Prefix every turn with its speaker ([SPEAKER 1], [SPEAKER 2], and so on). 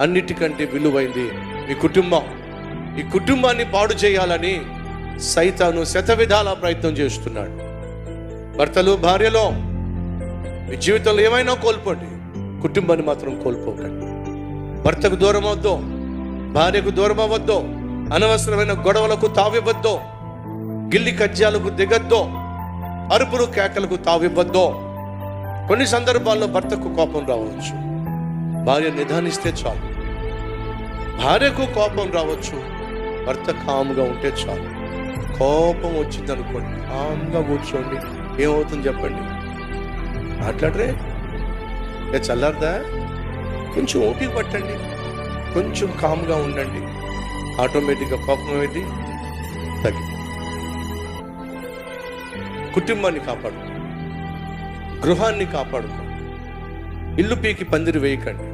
[SPEAKER 1] అన్నిటికంటే విలువైంది మీ కుటుంబం. ఈ కుటుంబాన్ని పాడు చేయాలని సైతాను శతవిధాల ప్రయత్నం చేస్తున్నాడు. భర్తలు, భార్యలో మీ జీవితంలో ఏమైనా కోల్పోండి, కుటుంబాన్ని మాత్రం కోల్పోకండి. భర్తకు దూరం అవద్దు, భార్యకు దూరం అవ్వద్దు, అనవసరమైన గొడవలకు తావివ్వద్దు, గిల్లి కజ్జాలకు దిగద్దు, అరుపులు కేకలకు తావివ్వద్దు. కొన్ని సందర్భాల్లో భర్తకు కోపం రావచ్చు, భార్య నిదానిస్తే చాలు. భార్యకు కోపం రావచ్చు, భర్త కామ్గా ఉంటే చాలు. కోపం వచ్చింది అనుకోండి, కామ్గా కూర్చోండి, ఏమవుతుంది చెప్పండి? మాట్లాడరే, చల్లారదా? కొంచెం ఓపిక పట్టండి, కొంచెం కామ్గా ఉండండి, ఆటోమేటిక్గా కోపం అనేది తగ్గి కుటుంబాన్ని కాపాడుకో, గృహాన్ని కాపాడుకో. ఇల్లు పీకి పందిరి వేయకండి.